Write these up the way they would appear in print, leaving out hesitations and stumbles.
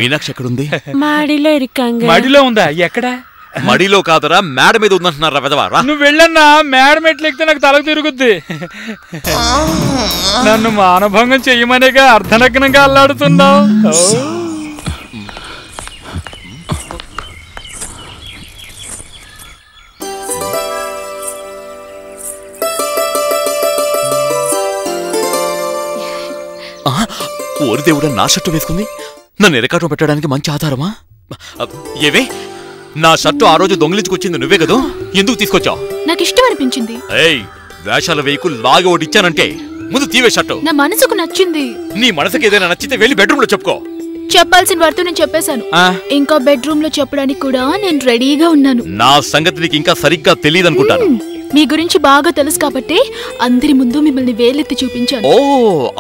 మీనాక్షి ఎక్కడుంది? మడిలో ఉందా? ఎక్కడ? మడిలో కాదరా, మేడ మీద ఉందంటున్నారా వెదవారా? నువ్వు వెళ్ళన్నా, మేడ మెట్లు ఎక్కితే నాకు తలకు తిరుగుద్ది. నన్ను మానభంగం చెయ్యమనేగా అర్ధనగ్నంగా అల్లాడుతున్నావు. ఓరి దేవుడా, నా షర్టు వేసుకుంది. నన్ను ఎరకాటం పెట్టడానికి మంచి ఆధారమా? ఏవే, నా షర్టు ఆ రోజు దొంగిలించుకొచ్చింది నువ్వే కదా, ఎందుకు తీసుకొచ్చావు? నాకు ఇష్టం అనిపించింది. ఏయ్, వేషాల వేయకు, లాగి ఒకటి ఇచ్చానంటే ముందు తీవే షర్టు. నా మనసుకు నచ్చింది. నీ మనసుకి ఏదైనా నచ్చితే వెళ్ళి బెడ్రూమ్ లో చెప్పుకో. చెప్పాల్సిన వారితో నేను చెప్పేశాను. ఇంకా బెడ్రూమ్ లో చెప్పడానికి కూడా నేను రెడీగా ఉన్నాను. నా సంగతి నీకు ఇంకా సరిగ్గా తెలియదు అనుకుంటాను. మీ గురించి బాగా తెలుసు కాబట్టి అందరి ముందు మిమ్మల్ని వేలెత్తి చూపించాను. ఓ,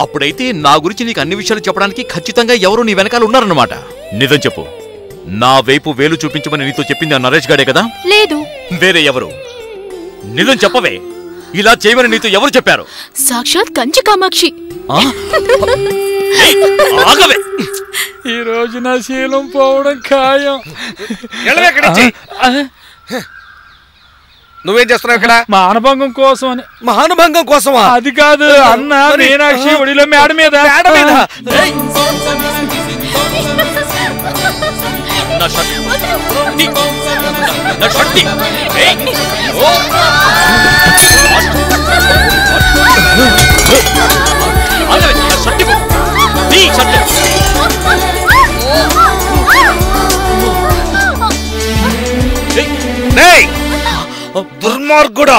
అప్పుడైతే నా గురించి నీకు అన్ని విషయాలు చెప్పడానికి ఖచ్చితంగా ఎవరు నీ వెనకాల ఉన్నారన్నమాట. నిజం చెప్పు, నా వైపు వేలు చూపించమని నీతో చెప్పింది ఆ నరేష్ గాడే కదా? లేదు, వేరే ఎవరు? నిజం చెప్పవే, ఇలా చేయమని నీతో ఎవరు చెప్పారు? సాక్షాత్ కంచి కామాక్షి. ఈ రోజు నా శీలం పోవడం ఖాయం. నువ్వేం చేస్తున్నావు ఇక్కడ? మానభంగం కోసం అని. మహానుభంగం కోసమా? అది కాదు అన్న, మీనాక్షి ఒడిలో మేడ మీద. దుర్మార్గుడా!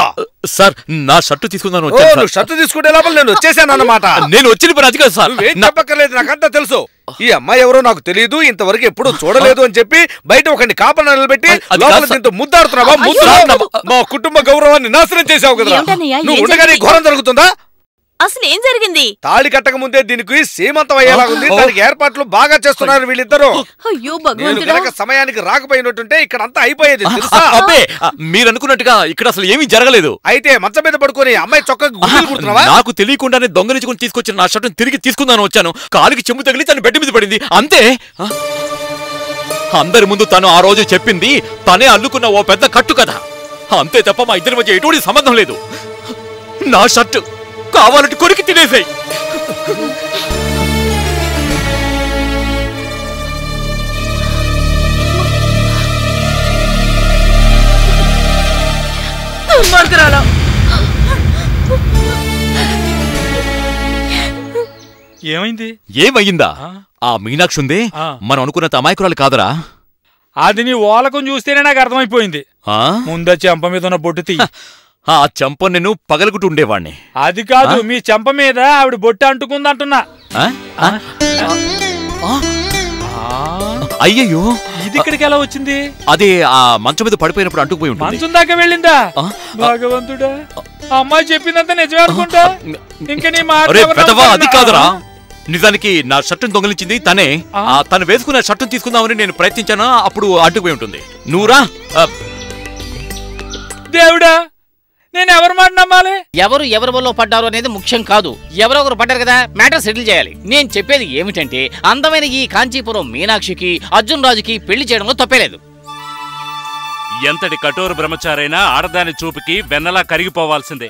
సార్, నా షర్టు తీసుకుందాను. షర్టు తీసుకుంటే లోపల నేను వచ్చేసాను అన్నమాట. నేను వచ్చిన పని అది కాదు సార్. చెప్పక్కర్లేదు, నాకంతా తెలుసు. ఈ అమ్మాయి ఎవరో నాకు తెలియదు, ఇంతవరకు ఎప్పుడు చూడలేదు అని చెప్పి బయట ఒకరిని కాపలా నిలబెట్టి లోపల దీంతో ముద్దాడుతున్నావా? మా కుటుంబ గౌరవాన్ని నాశనం చేసావు కదా. నువ్వు ఉండగానే ఘోరం జరుగుతుందా? అసలు ఏం జరిగింది? తాళి కట్టక ముందే దీనికి సీమంతం అయ్యేలాగుంది. దానికి ఏర్పాట్లు బాగా చేస్తున్నారు వీళ్ళిద్దరూ. అయ్యో భగవంతుడా, సమయానికి రాకపోయినట్టుంటే ఇక్కడ అంతా అయిపోయేది తెలుసా? అబ్బే, మీరు అనుకున్నట్టుగా ఇక్కడ అసలు ఏమీ జరగలేదు. అయితే మంచం మీద పడుకొని అమ్మాయి చొక్కా కుడుతున్నావా? నాకు తెలియకుండానే దొంగలించుకుని తీసుకొచ్చిన నా షర్టును తిరిగి తీసుకుందాను వచ్చాను. కాలికి చెంబు తగిలి తను బెడ్ మీద పడింది అంతే. అందరి ముందు తను ఆ రోజు చెప్పింది తనే అల్లుకున్న ఓ పెద్ద కట్టు కదా, అంతే తప్ప మా ఇద్దరి మధ్య ఎటువంటి సంబంధం లేదు. నా షర్టు కావాలంటే కొరికి తినేసాయి. ఏమైంది? ఏమయ్యిందా? ఆ మీనాక్షి ఉంది, మనం అనుకున్నంత అమాయకురాలు కాదరా. అది నీ ఓలకం చూస్తేనే నాకు అర్థమైపోయింది. ముందు చెంప మీద ఉన్న బొట్టు తీ. ఆ చెంప నేను పగలుగుతూ ఉండేవాణ్ణి. అది కాదు, మీ చెంప మీద ఆవిడ బొట్టు అంటుకుందంటున్నా. అయ్యయ్యో, ఇది ఇక్కడికి ఎలా వచ్చింది? అదే ఆ మంచం మీద పడిపోయినప్పుడు అంటుకుపోయి ఉంటుంది. మంచం దాకా వెళ్ళిందా? భగవంతుడా, అమ్మాయి చెప్పిందంతా నిజమే అనుకుంటా. ఇంకా నీ మాట అది కాదురా, నిజానికి నా షర్టును దొంగిలించింది తనే. తను వేసుకున్న షర్టును తీసుకుందామని నేను ప్రయత్నించాను, అప్పుడు అడ్డుకుపోయి ఉంటుంది. నువ్వురా. దేవుడా, నేను ఎవరు మాట నమ్మాలి? ఎవరు ఎవరి వల్ల పడ్డారు అనేది ముఖ్యం కాదు, ఎవరొకరు పడ్డారు కదా, మ్యాటర్ సెటిల్ చేయాలి. నేను చెప్పేది ఏమిటంటే, అందమైన ఈ కాంచీపురం మీనాక్షికి అర్జున్ రాజుకి పెళ్లి చేయడంలో తప్పేలేదు. ఎంతటి కఠోర బ్రహ్మచారైనా ఆడదాని చూపుకి వెన్నలా కరిగిపోవాల్సిందే.